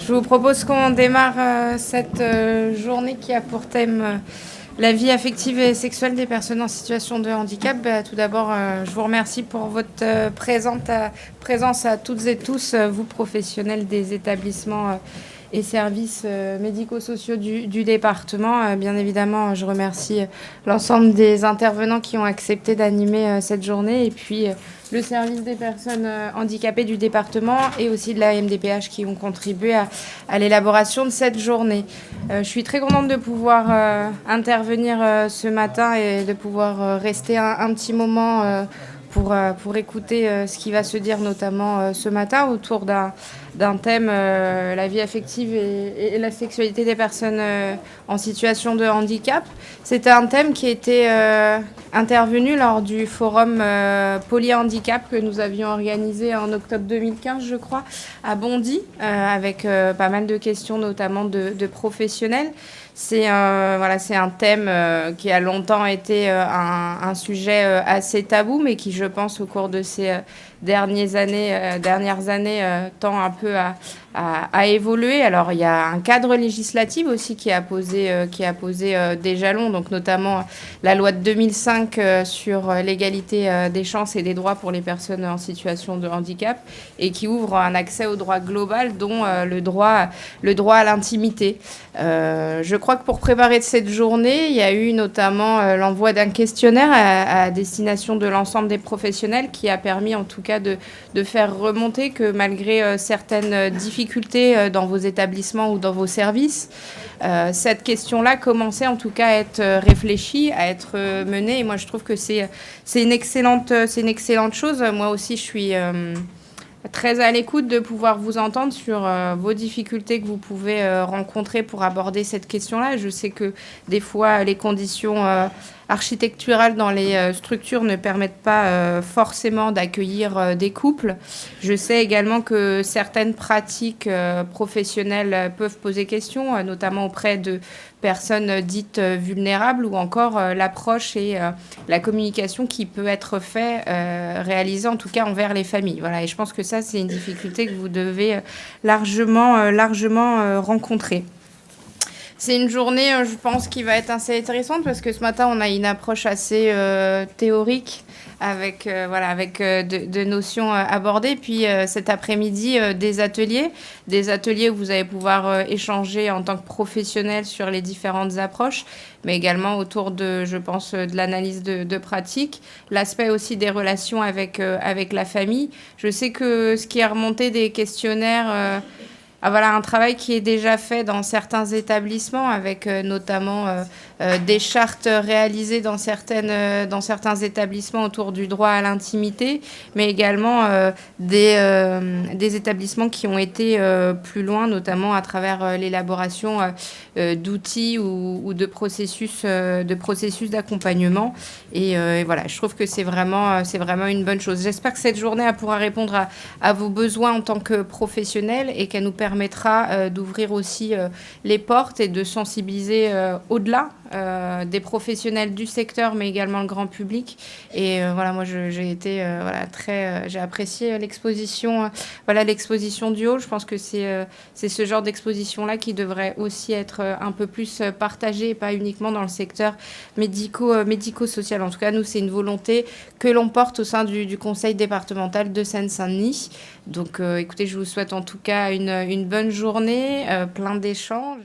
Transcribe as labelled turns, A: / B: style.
A: Je vous propose qu'on démarre cette journée qui a pour thème la vie affective et sexuelle des personnes en situation de handicap. Tout d'abord, je vous remercie pour votre présence à toutes et tous, vous professionnels des établissements et services médico-sociaux du département. Bien évidemment, je remercie l'ensemble des intervenants qui ont accepté d'animer cette journée et puis le service des personnes handicapées du département et aussi de la MDPH qui ont contribué à l'élaboration de cette journée. Je suis très contente de pouvoir intervenir ce matin et de pouvoir rester un petit moment pour écouter ce qui va se dire notamment ce matin autour d'un thème, la vie affective et la sexualité des personnes en situation de handicap. C'était un thème qui était intervenu lors du forum Polyhandicap que nous avions organisé en octobre 2015, je crois, à Bondy, avec pas mal de questions, notamment de professionnels. C'est un thème qui a longtemps été un sujet assez tabou, mais qui, je pense, au cours de ces dernières années, tend un peu à évoluer. Alors, il y a un cadre législatif aussi qui a posé des jalons, donc notamment la loi de 2005 sur l'égalité des chances et des droits pour les personnes en situation de handicap et qui ouvre un accès au droit global, dont le droit à l'intimité. Je crois que pour préparer cette journée, il y a eu notamment l'envoi d'un questionnaire à destination de l'ensemble des professionnels qui a permis en tout cas de faire remonter que malgré certaines difficultés dans vos établissements ou dans vos services, cette question-là commençait en tout cas à être réfléchie, à être menée. Et moi, je trouve que c'est une excellente chose. Moi aussi, je suis très à l'écoute de pouvoir vous entendre sur vos difficultés que vous pouvez rencontrer pour aborder cette question-là. Je sais que des fois, les conditions architecturales dans les structures ne permettent pas forcément d'accueillir des couples. Je sais également que certaines pratiques professionnelles peuvent poser question, notamment auprès de personnes dites vulnérables ou encore l'approche et la communication qui peut être réalisée en tout cas envers les familles. Voilà, et je pense que ça, c'est une difficulté que vous devez largement rencontrer. C'est une journée, je pense, qui va être assez intéressante parce que ce matin, on a une approche assez théorique avec de notions abordées. Puis cet après-midi, des ateliers où vous allez pouvoir échanger en tant que professionnel sur les différentes approches, mais également autour de l'analyse de pratique, l'aspect aussi des relations avec la famille. Je sais que ce qui est remonté des questionnaires... un travail qui est déjà fait dans certains établissements avec notamment des chartes réalisées dans certains établissements autour du droit à l'intimité, mais également des établissements qui ont été plus loin, notamment à travers l'élaboration d'outils ou de processus d'accompagnement. Et voilà, je trouve que c'est vraiment une bonne chose. J'espère que cette journée pourra répondre à vos besoins en tant que professionnels et qu'elle nous permettra d'ouvrir aussi les portes et de sensibiliser au-delà des professionnels du secteur, mais également le grand public. Et moi, j'ai apprécié l'exposition du hall. Je pense que c'est ce genre d'exposition-là qui devrait aussi être un peu plus partagé et pas uniquement dans le secteur médico-social. En tout cas, nous, c'est une volonté que l'on porte au sein du conseil départemental de Seine-Saint-Denis. Donc, écoutez, je vous souhaite en tout cas une bonne journée, plein d'échanges.